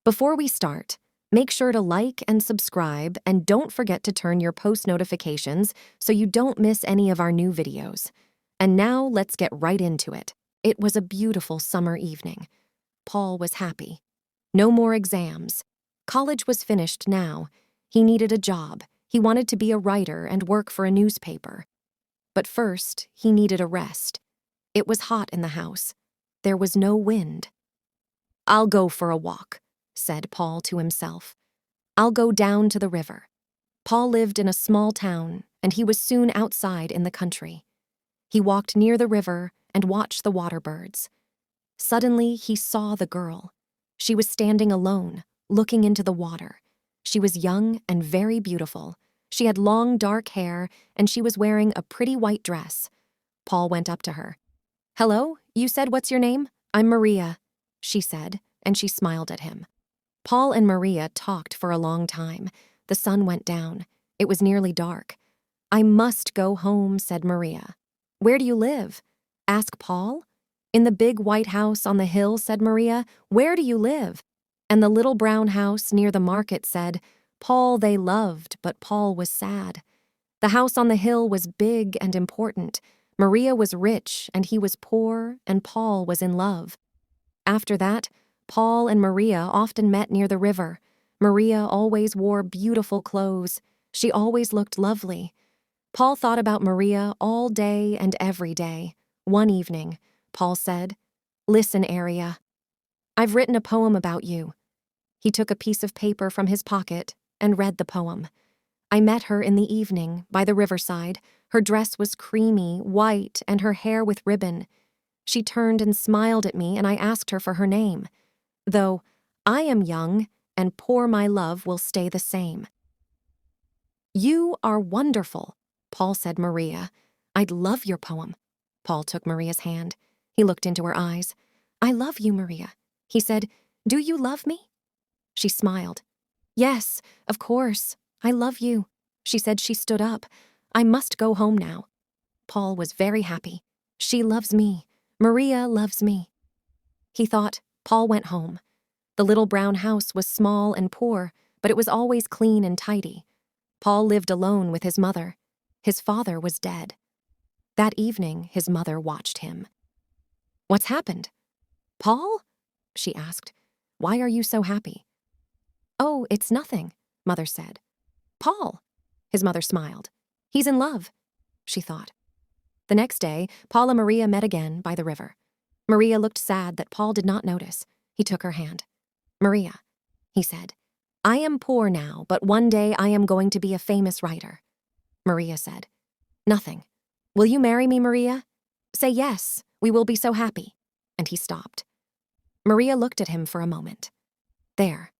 Before we start, make sure to like and subscribe, and don't forget to turn your post notifications so you don't miss any of our new videos. And now let's get right into it. It was a beautiful summer evening. Paul was happy. No more exams. College was finished now. He needed a job. He wanted to be a writer and work for a newspaper. But first, he needed a rest. It was hot in the house. There was no wind. "I'll go for a walk," said Paul to himself. "I'll go down to the river." Paul lived in a small town, and he was soon outside in the country. He walked near the river and watched the water birds. Suddenly, he saw the girl. She was standing alone, looking into the water. She was young and very beautiful. She had long, dark hair, and she was wearing a pretty white dress. Paul went up to her. "Hello, you said what's your name? I'm Maria," she said, and she smiled at him. Paul and Maria talked for a long time. The sun went down. It was nearly dark. "I must go home," said Maria. "Where do you live?" asked Paul. "In the big white house on the hill," said Maria. "Where do you live?" And the little brown house near the market said, Paul they loved, but Paul was sad. The house on the hill was big and important. Maria was rich, and he was poor, and Paul was in love. After that, Paul and Maria often met near the river. Maria always wore beautiful clothes. She always looked lovely. Paul thought about Maria all day and every day. One evening, Paul said, "Listen, Aria. I've written a poem about you." He took a piece of paper from his pocket and read the poem. "I met her in the evening by the riverside. Her dress was creamy, white, and her hair with ribbon. She turned and smiled at me, and I asked her for her name. Though I am young, and poor my love will stay the same." "You are wonderful," Paul said. "Maria, I'd love your poem." Paul took Maria's hand. He looked into her eyes. "I love you, Maria." He said, "Do you love me?" She smiled. "Yes, of course. I love you." She said. She stood up. "I must go home now." Paul was very happy. She loves me. Maria loves me. He thought. Paul went home. The little brown house was small and poor, but it was always clean and tidy. Paul lived alone with his mother. His father was dead. That evening, his mother watched him. "What's happened?" "Paul?" she asked. "Why are you so happy?" "Oh, it's nothing," Mother said. "Paul?" His mother smiled. "He's in love," she thought. The next day, Paul and Maria met again by the river. Maria looked sad that Paul did not notice. He took her hand. "Maria," he said, "I am poor now, but one day I am going to be a famous writer." Maria said, "Nothing. Will you marry me, Maria? Say yes, we will be so happy." And he stopped. Maria looked at him for a moment. There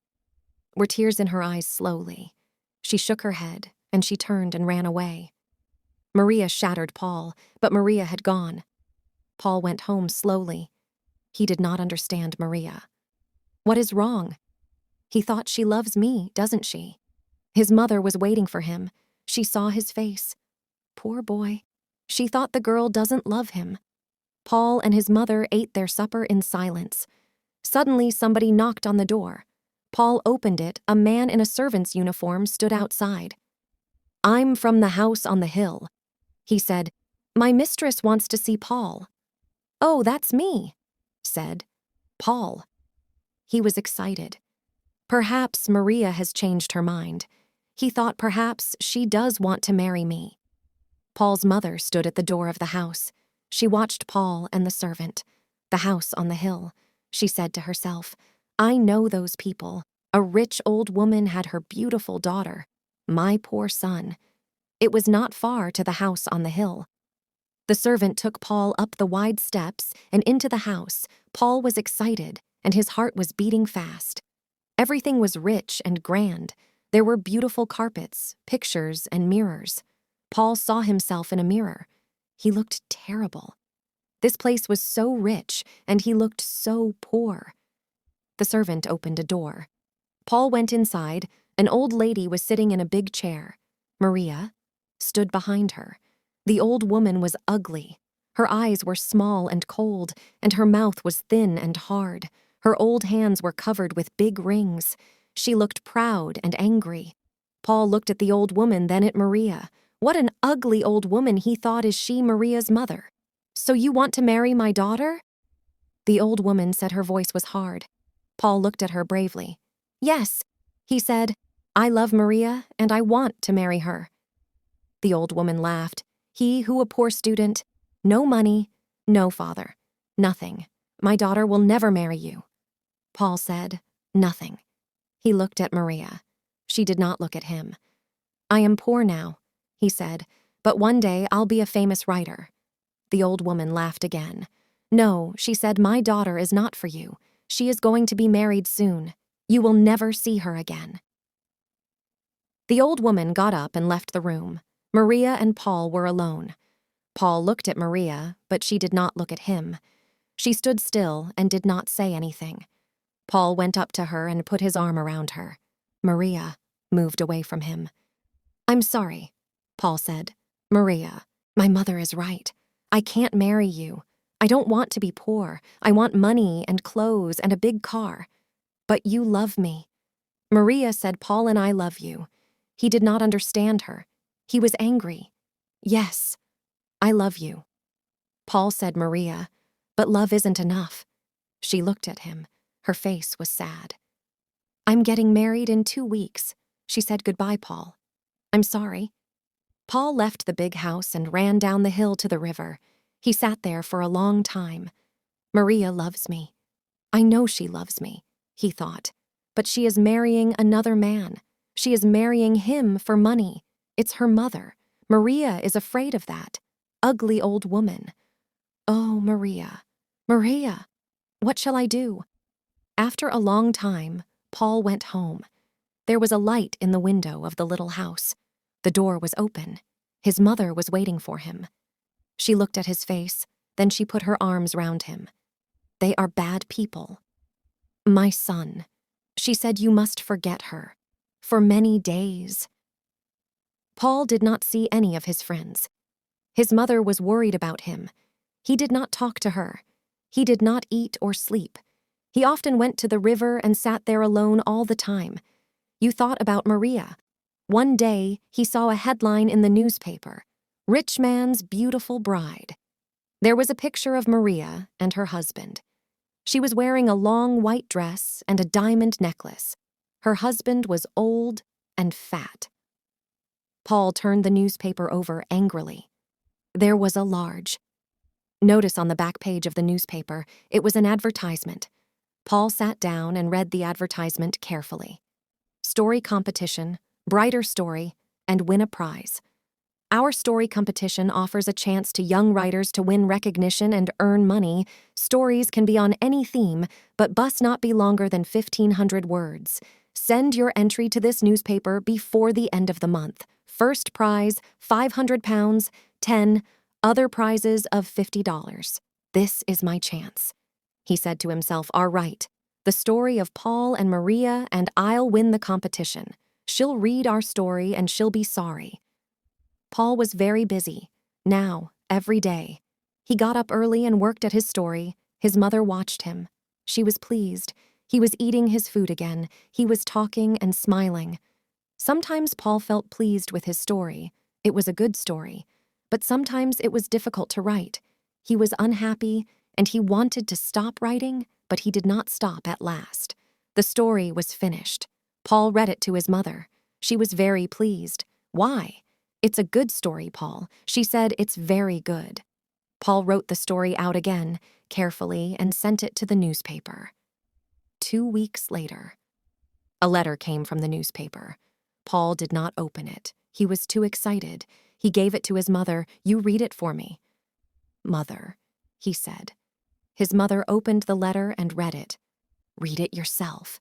were tears in her eyes slowly. She shook her head, and she turned and ran away. Maria shattered Paul, but Maria had gone. Paul went home slowly. He did not understand Maria. What is wrong? He thought, she loves me, doesn't she? His mother was waiting for him. She saw his face. Poor boy. She thought the girl doesn't love him. Paul and his mother ate their supper in silence. Suddenly, somebody knocked on the door. Paul opened it. A man in a servant's uniform stood outside. "I'm from the house on the hill," he said. "My mistress wants to see Paul." "Oh, that's me," said Paul. He was excited. Perhaps Maria has changed her mind. He thought perhaps she does want to marry me. Paul's mother stood at the door of the house. She watched Paul and the servant. The house on the hill. She said to herself, "I know those people. A rich old woman had her beautiful daughter. My poor son." It was not far to the house on the hill. The servant took Paul up the wide steps and into the house. Paul was excited, and his heart was beating fast. Everything was rich and grand. There were beautiful carpets, pictures, and mirrors. Paul saw himself in a mirror. He looked terrible. This place was so rich, and he looked so poor. The servant opened a door. Paul went inside. An old lady was sitting in a big chair. Maria stood behind her. The old woman was ugly. Her eyes were small and cold, and her mouth was thin and hard. Her old hands were covered with big rings. She looked proud and angry. Paul looked at the old woman, then at Maria. What an ugly old woman he thought. Is she Maria's mother? So you want to marry my daughter? The old woman said. Her voice was hard. Paul looked at her bravely. Yes, he said. I love Maria, and I want to marry her. The old woman laughed. He who a poor student, no money, no father, nothing. My daughter will never marry you. Paul said, nothing. He looked at Maria. She did not look at him. I am poor now, he said, but one day I'll be a famous writer. The old woman laughed again. No, she said, my daughter is not for you. She is going to be married soon. You will never see her again. The old woman got up and left the room. Maria and Paul were alone. Paul looked at Maria, but she did not look at him. She stood still and did not say anything. Paul went up to her and put his arm around her. Maria moved away from him. I'm sorry, Paul said. Maria, my mother is right. I can't marry you. I don't want to be poor. I want money and clothes and a big car. But you love me. Maria said, Paul and I love you. He did not understand her. He was angry. Yes, I love you. Paul said, Maria, but love isn't enough. She looked at him. Her face was sad. I'm getting married in 2 weeks. She said, goodbye, Paul. I'm sorry. Paul left the big house and ran down the hill to the river. He sat there for a long time. Maria loves me. I know she loves me, he thought. But she is marrying another man. She is marrying him for money. It's her mother. Maria is afraid of that. Ugly old woman. Oh, Maria. Maria. What shall I do? After a long time, Paul went home. There was a light in the window of the little house. The door was open. His mother was waiting for him. She looked at his face, then she put her arms round him. They are bad people. My son, she said, you must forget her. For many days. Paul did not see any of his friends. His mother was worried about him. He did not talk to her. He did not eat or sleep. He often went to the river and sat there alone all the time. You thought about Maria. One day, he saw a headline in the newspaper, Rich Man's Beautiful Bride. There was a picture of Maria and her husband. She was wearing a long white dress and a diamond necklace. Her husband was old and fat. Paul turned the newspaper over angrily. There was a large notice on the back page of the newspaper. It was an advertisement. Paul sat down and read the advertisement carefully. Story competition, brighter story, and win a prize. Our story competition offers a chance to young writers to win recognition and earn money. Stories can be on any theme, but must not be longer than 1,500 words. Send your entry to this newspaper before the end of the month. First prize, £500, 10, other prizes of $50. This is my chance. He said to himself, all right, the story of Paul and Maria, and I'll win the competition. She'll read our story and she'll be sorry. Paul was very busy, now, every day. He got up early and worked at his story. His mother watched him. She was pleased. He was eating his food again. He was talking and smiling. Sometimes Paul felt pleased with his story. It was a good story. But sometimes it was difficult to write. He was unhappy, and he wanted to stop writing, but he did not stop at last. The story was finished. Paul read it to his mother. She was very pleased. Why? It's a good story, Paul. She said, it's very good. Paul wrote the story out again, carefully, and sent it to the newspaper. 2 weeks later. A letter came from the newspaper. Paul did not open it. He was too excited. He gave it to his mother. You read it for me. Mother, he said. His mother opened the letter and read it. Read it yourself,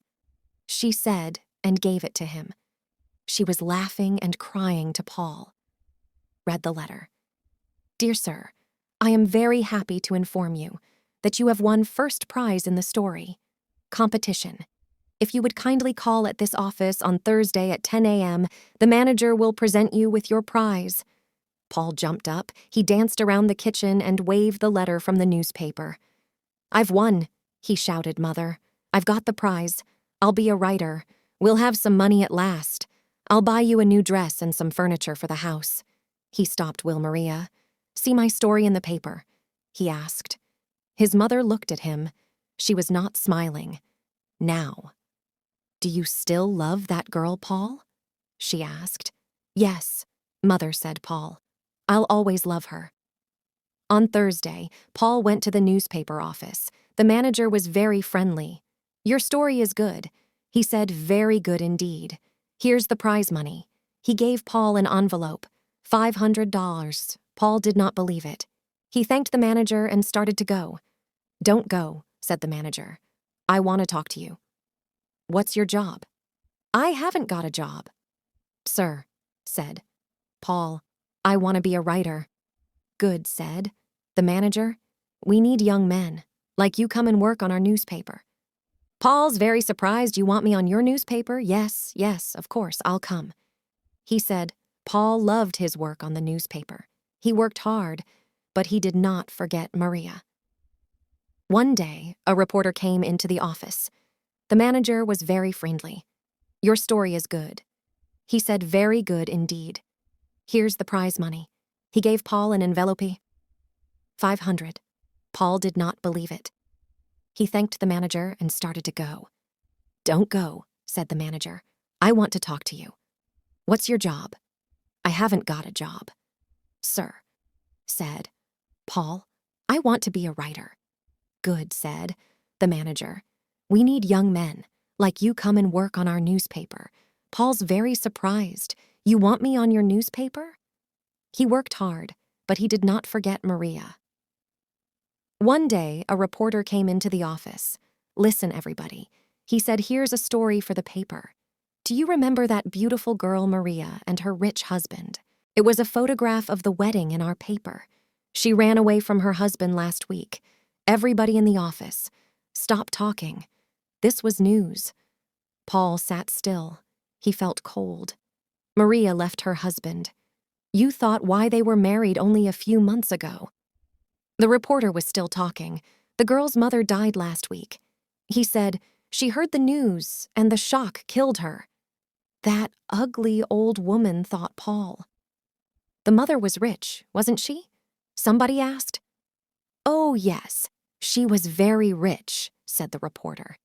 she said, and gave it to him. She was laughing and crying to Paul. Read the letter. Dear sir, I am very happy to inform you that you have won first prize in the story competition. If you would kindly call at this office on Thursday at 10 a.m., the manager will present you with your prize. Paul jumped up. He danced around the kitchen and waved the letter from the newspaper. I've won, he shouted, Mother. I've got the prize. I'll be a writer. We'll have some money at last. I'll buy you a new dress and some furniture for the house." He stopped Will Maria. "See my story in the paper?" he asked. His mother looked at him. She was not smiling. Now. "Do you still love that girl, Paul?" she asked. "Yes," Mother said Paul. "I'll always love her." On Thursday, Paul went to the newspaper office. The manager was very friendly. "Your story is good," he said. "Very good indeed. Here's the prize money." He gave Paul an envelope. $500. Paul did not believe it. He thanked the manager and started to go. "Don't go," said the manager. "I want to talk to you." "What's your job?" "I haven't got a job." "Sir," said Paul, "I want to be a writer." "Good," said the manager. "We need young men, like you, come and work on our newspaper." "Paul's very surprised you want me on your newspaper. Yes, of course, I'll come." He said Paul loved his work on the newspaper. He worked hard, but he did not forget Maria. One day, a reporter came into the office. The manager was very friendly. "Your story is good," he said. "Very good indeed. Here's the prize money." He gave Paul an envelope. 500. Paul did not believe it. He thanked the manager and started to go. "Don't go," said the manager. "I want to talk to you." "What's your job?" "I haven't got a job." "Sir," said Paul, "I want to be a writer." "Good," said the manager. "We need young men, like you, come and work on our newspaper." Paul's very surprised. "You want me on your newspaper?" He worked hard, but he did not forget Maria. One day, a reporter came into the office. "Listen, everybody," he said. "Here's a story for the paper. Do you remember that beautiful girl Maria and her rich husband? It was a photograph of the wedding in our paper. She ran away from her husband last week. Everybody in the office stopped talking. This was news." Paul sat still. He felt cold. Maria left her husband. You thought why they were married only a few months ago. The reporter was still talking. "The girl's mother died last week." He said, "She heard the news, and the shock killed her." That ugly old woman, thought Paul. "The mother was rich, wasn't she?" somebody asked. "Oh, yes, she was very rich," said the reporter.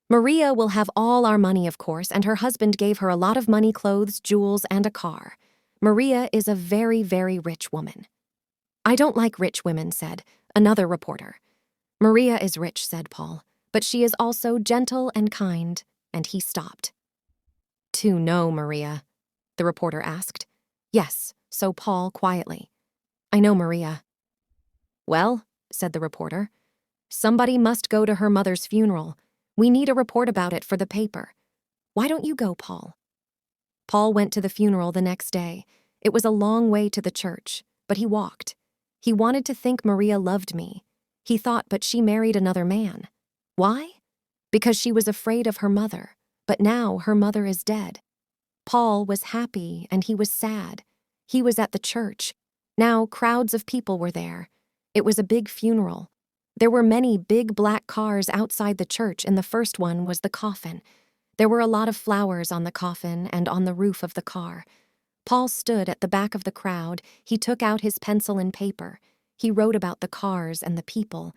"Maria will have all our money, of course, and her husband gave her a lot of money, clothes, jewels, and a car. Maria is a very, very rich woman." "I don't like rich women," said another reporter. "Maria is rich," said Paul, "but she is also gentle and kind," and he stopped. "To know Maria?" the reporter asked. "Yes," so Paul quietly. "I know Maria." "Well," said the reporter, "somebody must go to her mother's funeral. We need a report about it for the paper. Why don't you go, Paul?" Paul went to the funeral the next day. It was a long way to the church, but he walked. He wanted to think Maria loved me. He thought, but she married another man. Why? Because she was afraid of her mother, but now her mother is dead. Paul was happy and he was sad. He was at the church. Now crowds of people were there. It was a big funeral. There were many big black cars outside the church, and the first one was the coffin. There were a lot of flowers on the coffin and on the roof of the car. Paul stood at the back of the crowd. He took out his pencil and paper. He wrote about the cars and the people.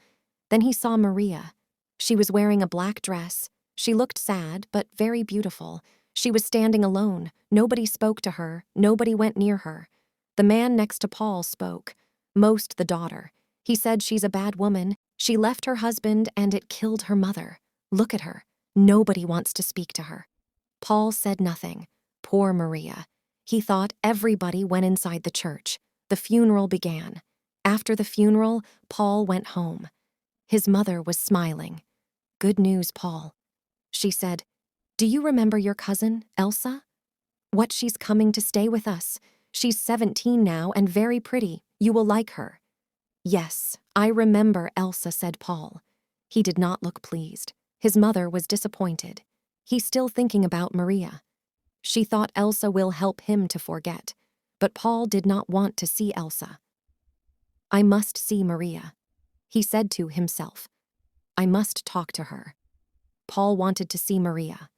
Then he saw Maria. She was wearing a black dress. She looked sad, but very beautiful. She was standing alone. Nobody spoke to her. Nobody went near her. The man next to Paul spoke. Most the daughter. He said she's a bad woman. She left her husband and it killed her mother. Look at her. Nobody wants to speak to her. Paul said nothing. Poor Maria. He thought. Everybody went inside the church. The funeral began. After the funeral, Paul went home. His mother was smiling. "Good news, Paul." She said, "Do you remember your cousin, Elsa? What, she's coming to stay with us. She's 17 now and very pretty. You will like her." "Yes, I remember Elsa," said Paul. He did not look pleased. His mother was disappointed. He's still thinking about Maria. She thought Elsa will help him to forget, but Paul did not want to see Elsa. "I must see Maria," he said to himself. "I must talk to her." Paul wanted to see Maria.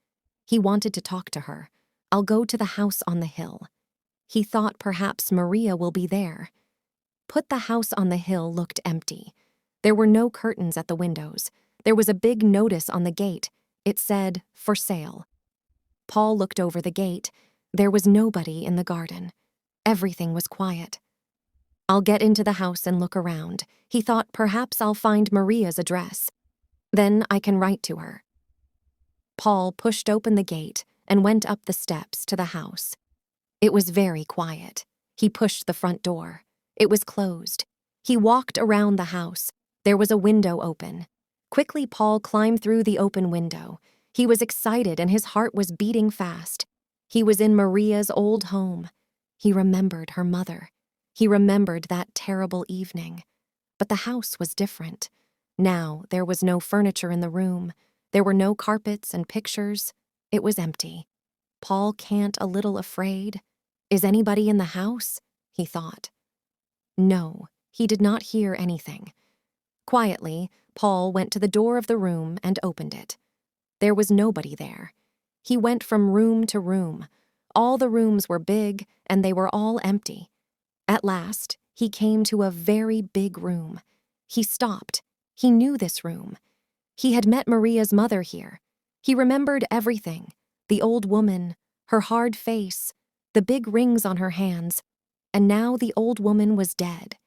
He wanted to talk to her. I'll go to the house on the hill. He thought perhaps Maria will be there. Put the house on the hill looked empty. There were no curtains at the windows. There was a big notice on the gate. It said, "For sale." Paul looked over the gate. There was nobody in the garden. Everything was quiet. I'll get into the house and look around. He thought perhaps I'll find Maria's address. Then I can write to her. Paul pushed open the gate and went up the steps to the house. It was very quiet. He pushed the front door. It was closed. He walked around the house. There was a window open. Quickly, Paul climbed through the open window. He was excited and his heart was beating fast. He was in Maria's old home. He remembered her mother. He remembered that terrible evening. But the house was different. Now there was no furniture in the room. There were no carpets and pictures. It was empty. Paul can't a little afraid. Is anybody in the house? He thought. No, he did not hear anything. Quietly, Paul went to the door of the room and opened it. There was nobody there. He went from room to room. All the rooms were big, and they were all empty. At last, he came to a very big room. He stopped. He knew this room. He had met Maria's mother here. He remembered everything: the old woman, her hard face, the big rings on her hands, and now the old woman was dead.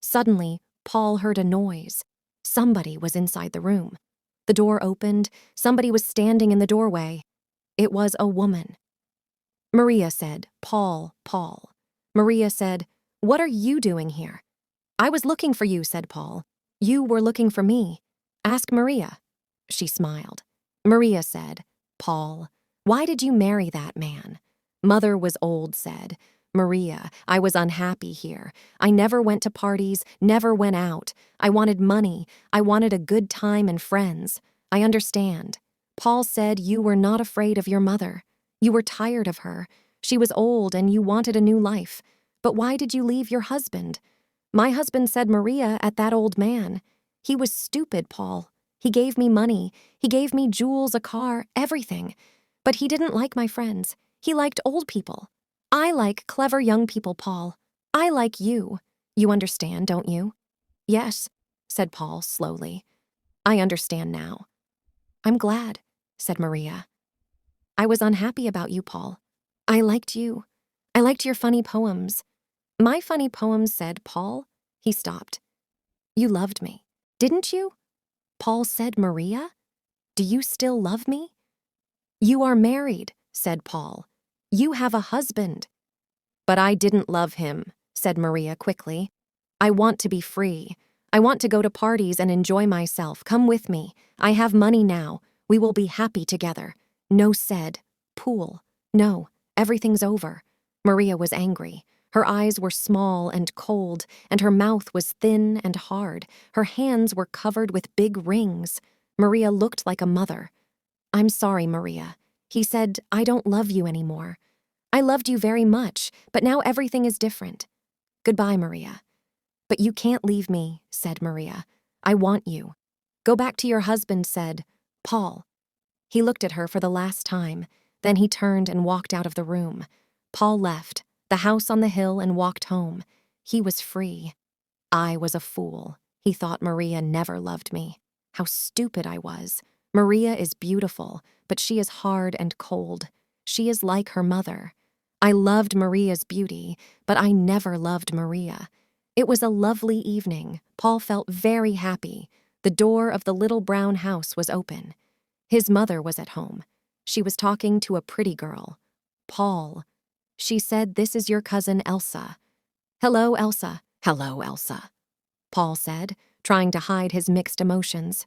Suddenly, Paul heard a noise. Somebody was inside the room. The door opened. Somebody was standing in the doorway. It was a woman. Maria said, "Paul, Paul." Maria said, "What are you doing here?" "I was looking for you," said Paul. "You were looking for me. Ask Maria." She smiled. Maria said, "Paul, why did you marry that man?" Mother was old, said, "Maria, I was unhappy here. I never went to parties, never went out. I wanted money. I wanted a good time and friends. I understand." Paul said, "You were not afraid of your mother. You were tired of her. She was old and you wanted a new life. But why did you leave your husband?" "My husband said Maria at that old man. He was stupid, Paul. He gave me money. He gave me jewels, a car, everything. But he didn't like my friends. He liked old people. I like clever young people, Paul. I like you. You understand, don't you?" "Yes," said Paul slowly. "I understand now." "I'm glad," said Maria. "I was unhappy about you, Paul. I liked you. I liked your funny poems." "My funny poems," said Paul. He stopped. "You loved me, didn't you?" Paul said, "Maria, do you still love me?" "You are married," said Paul. "You have a husband." "But I didn't love him," said Maria quickly. "I want to be free. I want to go to parties and enjoy myself. Come with me. I have money now. We will be happy together." No said, "Pool. No, everything's over." Maria was angry. Her eyes were small and cold, and her mouth was thin and hard. Her hands were covered with big rings. Maria looked like a mother. "I'm sorry, Maria." He said, "I don't love you anymore. I loved you very much, but now everything is different. Goodbye, Maria." "But you can't leave me," said Maria. "I want you." "Go back to your husband," said Paul. He looked at her for the last time. Then he turned and walked out of the room. Paul left the house on the hill and walked home. He was free. I was a fool. He thought Maria never loved me. How stupid I was. Maria is beautiful, but she is hard and cold. She is like her mother. I loved Maria's beauty, but I never loved Maria. It was a lovely evening. Paul felt very happy. The door of the little brown house was open. His mother was at home. She was talking to a pretty girl. "Paul," she said, "this is your cousin Elsa." "Hello, Elsa." "Hello, Elsa," Paul said, trying to hide his mixed emotions.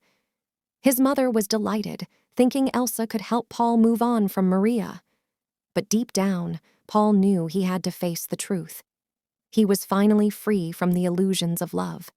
His mother was delighted, thinking Elsa could help Paul move on from Maria. But deep down, Paul knew he had to face the truth. He was finally free from the illusions of love.